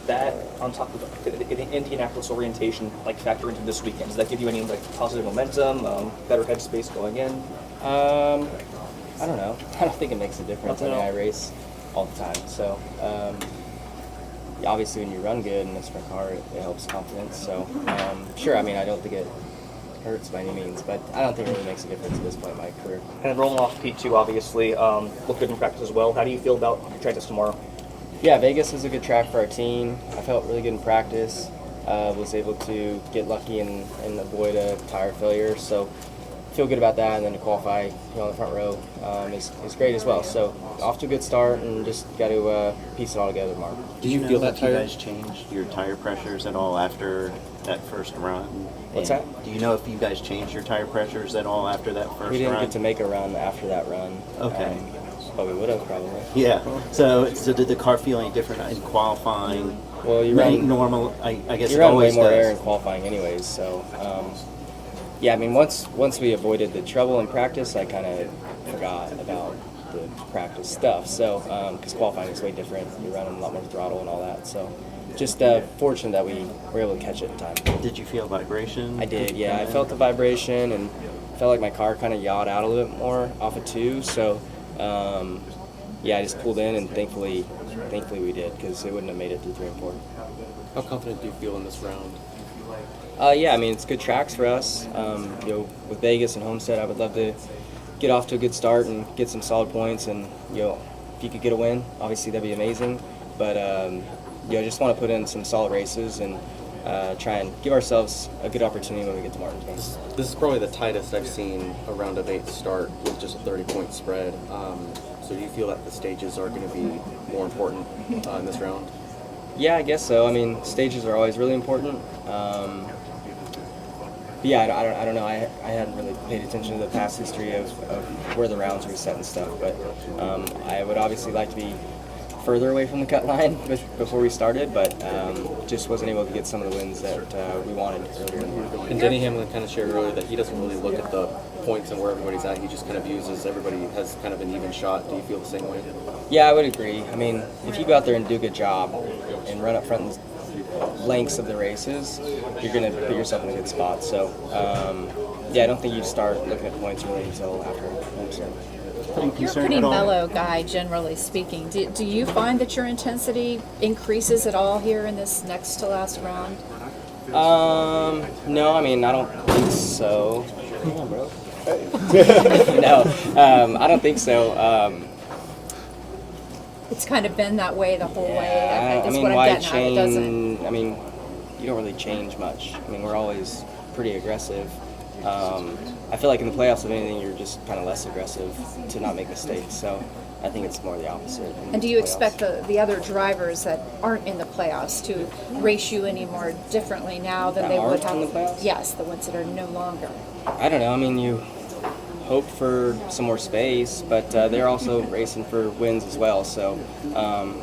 that on top of the Indianapolis orientation like factor into this weekend? Does that give you any like positive momentum, better headspace going in? I don't know. I don't think it makes a difference. I mean, I race all the time, so obviously when you run good in a sprint car, it helps confidence. So sure, I mean, I don't think it hurts by any means, but I don't think it really makes a difference at this point in my career. And rolling off P2, obviously, look good in practice as well. How do you feel about your practice tomorrow? Yeah, Vegas is a good track for our team. I felt really good in practice. Was able to get lucky and avoid a tire failure, so feel good about that. And then to qualify on the front row is great as well. So off to a good start, and just got to piece it all together tomorrow. Did you feel that you guys changed your tire pressures at all after that first run? What's that? Do you know if you guys changed your tire pressures at all after that first run? We didn't get to make a run after that run. Okay. But we would have probably. Yeah. So did the car feel any different in qualifying? Well, you run normal. I guess you it run always way more does. air in qualifying, anyways. So, yeah, I mean, once we avoided the trouble in practice, I kind of forgot about the practice stuff. So, because qualifying is way different, you're running a lot more throttle and all that. So, just fortunate that we were able to catch it in time. Did you feel vibration? I did. Yeah, I felt the vibration and felt like my car kind of yawed out a little bit more off of 2. So. Yeah, I just pulled in, and thankfully we did, because it wouldn't have made it through 3 and 4. How confident do you feel in this round? Yeah, I mean, it's good tracks for us. With Vegas and Homestead, I would love to get off to a good start and get some solid points, and if you could get a win, obviously that'd be amazing. But I just want to put in some solid races and try and give ourselves a good opportunity when we get to Martinsville. This is probably the tightest I've seen a round of 8 start with just a 30-point spread. So do you feel that the stages are going to be more important in this round? Yeah, I guess so. I mean, stages are always really important. But yeah, I don't know. I hadn't really paid attention to the past history of where the rounds were set and stuff. But I would obviously like to be further away from the cut line before we started, but just wasn't able to get some of the wins that we wanted earlier in the year. And Denny Hamlin kind of shared earlier that he doesn't really look at the points and where everybody's at. He just kind of views as everybody has kind of an even shot. Do you feel the same way? Yeah, I would agree. I mean, if you go out there and do a good job and run up front in the lengths of the races, you're going to put yourself in a good spot. So, yeah, I don't think you start looking at points really until after. You're a pretty mellow guy, generally speaking. Do you find that your intensity increases at all here in this next to last round? No, I mean, I don't think so. Come on, bro. No, I don't think so. It's kind of been that way the whole way. I mean, what why I'm getting at. It doesn't. I mean, you don't really change much. I mean, we're always pretty aggressive. I feel like in the playoffs, if anything, you're just kind of less aggressive to not make mistakes. So I think it's more the opposite. And do you expect the other drivers that aren't in the playoffs to race you any more differently now than they would have? In the playoffs? Yes, the ones that are no longer. I don't know. I mean, you hope for some more space, but they're also racing for wins as well. So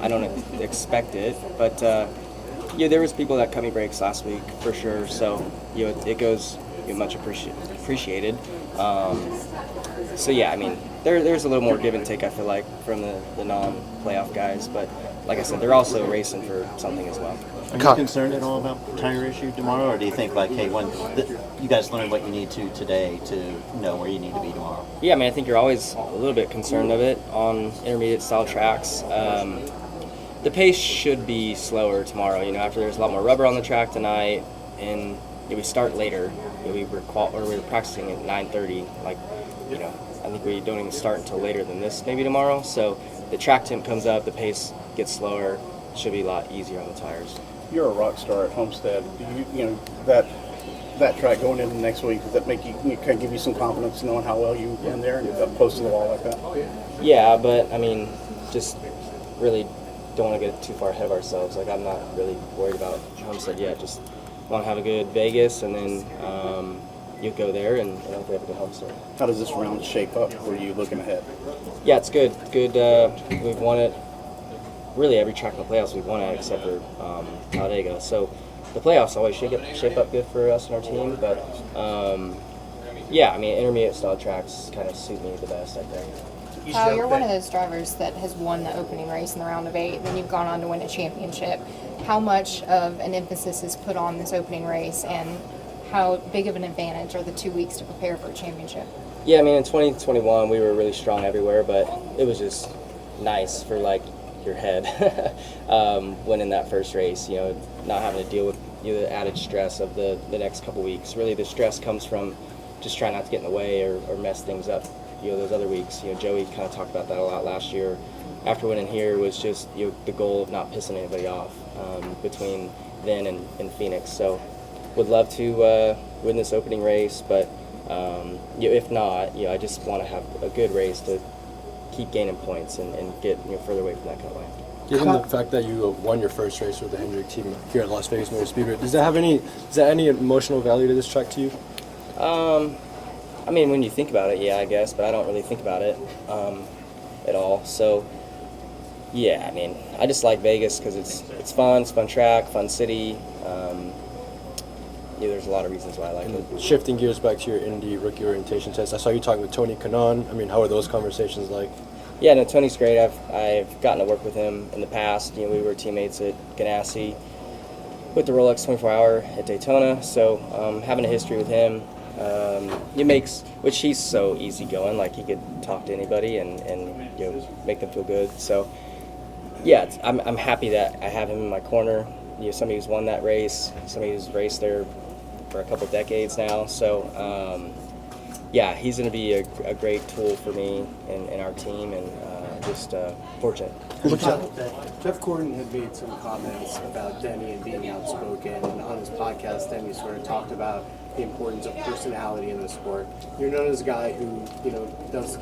I don't expect it. But there was people that cut me breaks last week for sure. So it goes much appreciated. So yeah, I mean, there's a little more give and take, I feel like, from the non-playoff guys. But like I said, they're also racing for something as well. Are you concerned at all about the tire issue tomorrow, or do you think like, hey, you guys learned what you need to today to know where you need to be tomorrow? Yeah, I mean, I think you're always a little bit concerned of it on intermediate style tracks. The pace should be slower tomorrow. After there's a lot more rubber on the track tonight, and we start later. We were practicing at 9:30. I think we don't even start until later than this, maybe tomorrow. So the track temp comes up, the pace gets slower. Should be a lot easier on the tires. You're a rock star at Homestead. Do that track going into next week, does that make you kind of give you some confidence knowing how well you run there and you're up close to the wall like that? Yeah, but I mean, just really don't want to get too far ahead of ourselves. Like, I'm not really worried about Homestead yet. Just want to have a good Vegas, and then you go there and hopefully have a good Homestead. How does this round shape up for you looking ahead? Yeah, it's good. Good. We've won it. Really, every track in the playoffs we've won it except for Talladega. So the playoffs always shape up good for us and our team. But yeah, I mean, intermediate style tracks kind of suit me the best, I think. Kyle, you're one of those drivers that has won the opening race in the round of 8, then you've gone on to win a championship. How much of an emphasis is put on this opening race, and how big of an advantage are the 2 weeks to prepare for a championship? Yeah, I mean, in 2021, we were really strong everywhere, but it was just nice for, like, your head winning that first race, you know, not having to deal with the added stress of the next couple weeks. Really, the stress comes from just trying not to get in the way or mess things up, you know, those other weeks. You know, Joey kind of talked about that a lot last year. After winning here was just, you know, the goal of not pissing anybody off between then and Phoenix. So would love to win this opening race, but you know, if not, you know, I just want to have a good race to keep gaining points and get, you know, further away from that kind of way. Given the fact that you won your first race with the Hendrick team here at Las Vegas Motor Speedway, is that any emotional value to this track to you? I mean, when you think about it, yeah, I guess, but I don't really think about it at all. So, yeah, I mean, I just like Vegas because it's fun, it's a fun track, fun city. Yeah, there's a lot of reasons why I like it. Shifting gears back to your Indy rookie orientation test, I saw you talking with Tony Kanaan. I mean, how are those conversations like? Yeah, no, Tony's great. I've gotten to work with him in the past. You know, we were teammates at Ganassi with the Rolex 24-hour at Daytona. So having a history with him, it makes, which he's so easygoing. Like, he could talk to anybody and you know, make them feel good. So yeah, I'm happy that I have him in my corner. You know, somebody who's won that race, somebody who's raced there for a couple decades now. So yeah, he's going to be a great tool for me and our team, and just fortunate. Jeff Gordon had made some comments about Denny and being outspoken, and on his podcast, Denny sort of talked about the importance of personality in the sport. You're known as a guy who, you know, does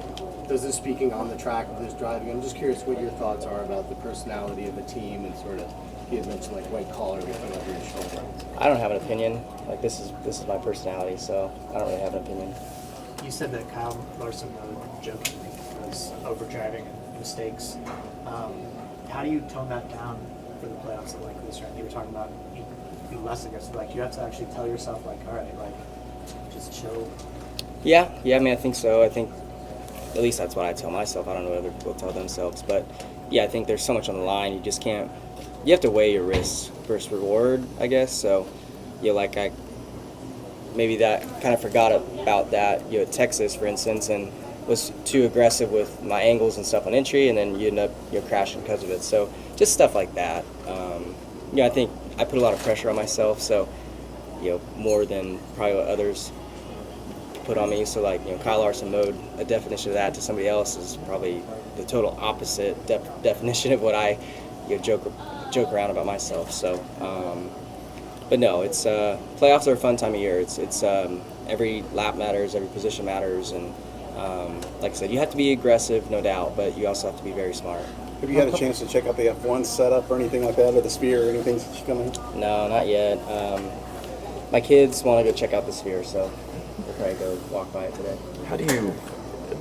the speaking on the track, does driving. I'm just curious what your thoughts are about the personality of the team, and sort of, you had mentioned like white collar looking over your shoulder. I don't have an opinion. Like, this is my personality, so I don't really have an opinion. You said that Kyle Larson, jokingly, was overdriving and mistakes. How do you tone that down for the playoffs like this? Right? You were talking about be less aggressive. Like, you have to actually tell yourself, like, all right, like, just chill. Yeah. I mean, I think so. I think at least that's what I tell myself. I don't know what other people tell themselves, but yeah, I think there's so much on the line. You just can't. You have to weigh your risks versus reward, I guess. So, you know, like maybe that kind of forgot about that, you know, at Texas, for instance, and was too aggressive with my angles and stuff on entry, and then you end up, you know, crashing because of it. So just stuff like that. You know, I think I put a lot of pressure on myself, so, you know, more than probably what others put on me. So, like, you know, Kyle Larson mode, a definition of that to somebody else is probably the total opposite definition of what I, you know, joke around about myself. So, but no, it's playoffs are a fun time of year. It's every lap matters, every position matters, and like I said, you have to be aggressive, no doubt, but you also have to be very smart. Have you had a chance to check out the F1 setup or anything like that, or the Sphere or anything since you come in? No, not yet. My kids want to go check out the Sphere, so we'll probably go walk by it today. How do you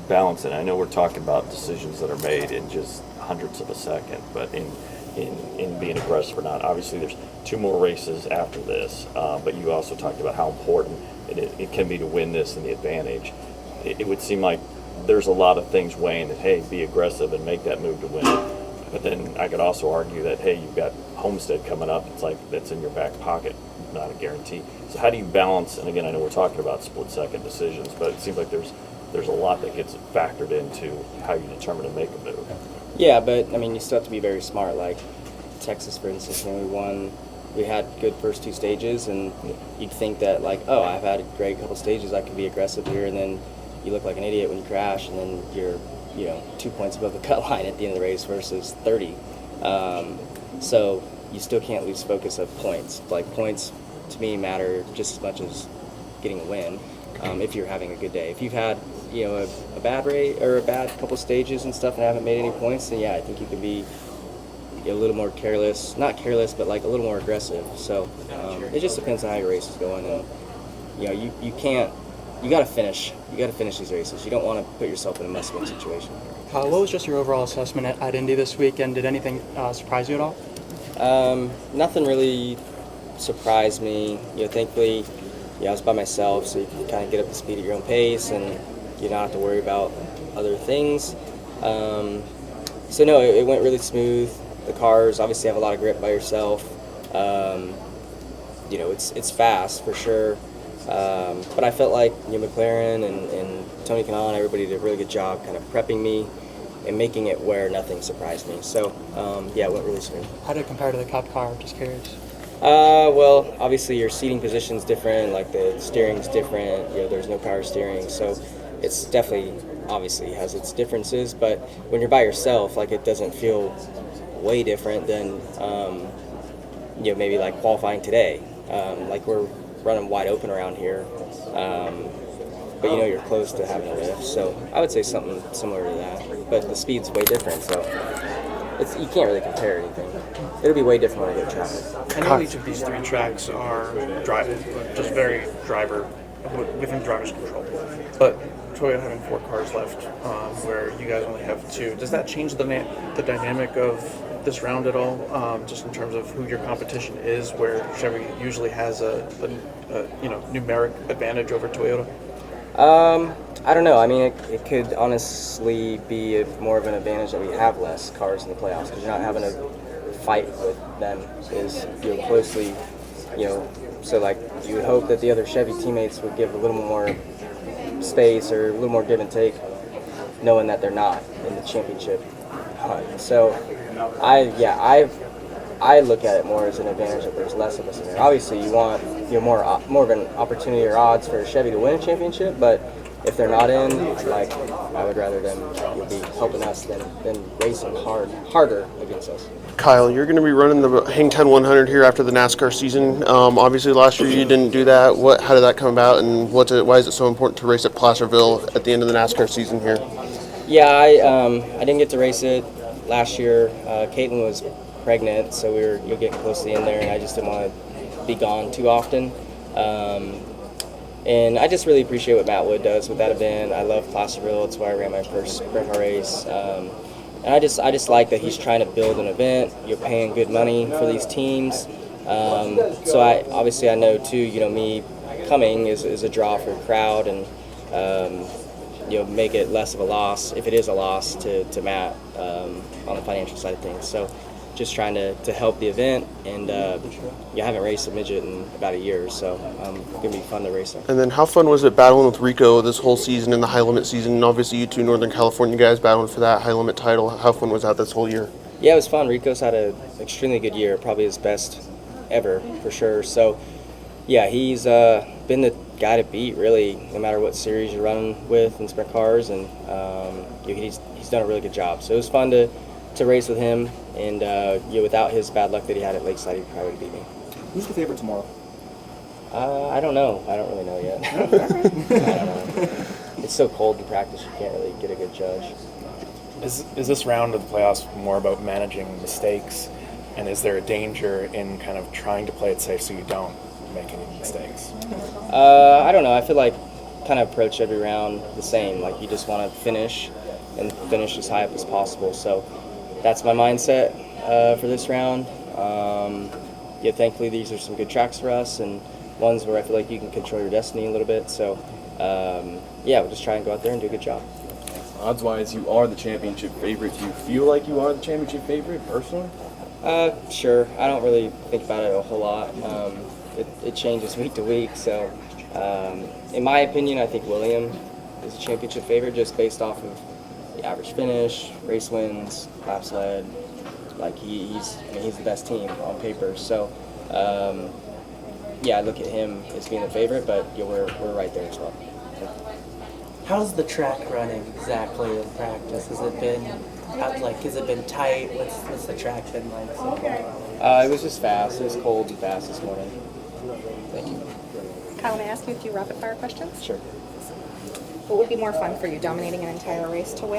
balance it? I know we're talking about decisions that are made in just hundredths of a second, but in being aggressive or not. Obviously, there's 2 more races after this, but you also talked about how important it can be to win this and the advantage. It would seem like there's a lot of things weighing that, hey, be aggressive and make that move to win it. But then I could also argue that, hey, you've got Homestead coming up. It's like that's in your back pocket, not a guarantee. So how do you balance? And again, I know we're talking about split-second decisions, but it seems like there's a lot that gets factored into how you determine to make a move. Yeah, but I mean, you still have to be very smart. Like Texas, for instance, you know, we had good first 2 stages, and you'd think that, like, oh, I've had a great couple stages, I can be aggressive here, and then you look like an idiot when you crash, and then you're, you know, 2 points above the cut line at the end of the race versus 30. So you still can't lose focus of points. Like, points to me matter just as much as getting a win. If you're having a good day. If you've had, you know, a bad race or a bad couple stages and stuff and haven't made any points, then yeah, I think you can be a little more careless. Not careless, but like a little more aggressive. So it just depends on how your race is going, and you know, you can't. You got to finish. You got to finish these races. You don't want to put yourself in a must-win situation. What was just your overall assessment at Indy this week, and did anything surprise you at all? Nothing really surprised me. You know, thankfully, I was by myself, so you can kind of get up to speed at your own pace, and you don't have to worry about other things. So no, it went really smooth. The cars obviously have a lot of grip by yourself. You know, it's fast for sure. But I felt like McLaren and Tony Kanaan, everybody did a really good job kind of prepping me and making it where nothing surprised me. So yeah, it went really smooth. How did it compare to the Cup car? Just curious. Well, obviously your seating position's different, like the steering's different, there's no power steering, so it's definitely, obviously has its differences, but when you're by yourself, like it doesn't feel way different than, maybe like qualifying today. Like we're running wide open around here, but you're close to having a lift, so I would say something similar to that, but the speed's way different, so you can't really compare anything. It'll be way different when I get traffic. I know each of these 3 tracks are just very within driver's control. But Toyota having 4 cars left, where you guys only have 2, does that change the dynamic of this round at all? Just in terms of who your competition is, where Chevy usually has a numeric advantage over Toyota? I don't know. I mean, it could honestly be more of an advantage that we have less cars in the playoffs because you're not having to fight with them is closely, so like you would hope that the other Chevy teammates would give a little more space or a little more give and take, knowing that they're not in the championship hunt. So I look at it more as an advantage that there's less of us in there. Obviously, you want more of an opportunity or odds for Chevy to win a championship, but if they're not in, like I would rather them be helping us than racing harder against us. Kyle, you're going to be running the Hangtown 100 here after the NASCAR season. Obviously, last year you didn't do that. How did that come about, and why is it so important to race at Placerville at the end of the NASCAR season here? Yeah, I didn't get to race it last year. Caitlin was pregnant, so we were getting close to the end there, and I just didn't want to be gone too often. And I just really appreciate what Matt Wood does with that event. I love Placerville. It's where I ran my first sprint car race. And I just like that he's trying to build an event. You're paying good money for these teams. So I know too, me coming is a draw for the crowd and make it less of a loss, if it is a loss, to Matt on the financial side of things. So just trying to help the event, and I haven't raced a midget in about a year, so it's going to be fun to race them. And then how fun was it battling with Rico this whole season in the high limit season? And obviously you 2 Northern California guys battling for that high limit title. How fun was that this whole year? Yeah, it was fun. Rico's had an extremely good year, probably his best ever for sure. So yeah, he's been the guy to beat really, no matter what series you're running with in sprint cars, and he's done a really good job. So it was fun to race with him, and without his bad luck that he had at Lakeside, he probably would beat me. Who's the favorite tomorrow? I don't know. I don't really know yet. I don't know. It's so cold in practice, you can't really get a good judge. Is this round of the playoffs more about managing mistakes, and is there a danger in kind of trying to play it safe so you don't make any mistakes? I don't know. I feel like kind of approach every round the same. Like you just want to finish as high up as possible. So that's my mindset for this round. Thankfully these are some good tracks for us and ones where I feel like you can control your destiny a little bit. So we'll just try and go out there and do a good job. Odds-wise, you are the championship favorite. Do you feel like you are the championship favorite personally? Sure. I don't really think about it a whole lot. It changes week to week. So in my opinion, I think William is the championship favorite just based off of the average finish, race wins, laps led. Like he's the best team on paper. So I look at him as being the favorite, but we're right there as well. How's the track running exactly in practice? Has it been tight? What's the track been like so far? It was just fast. It was cold and fast this morning. Thank you. Kyle, may I ask you a few rapid fire questions? Sure. What would be more fun for you, dominating an entire race to win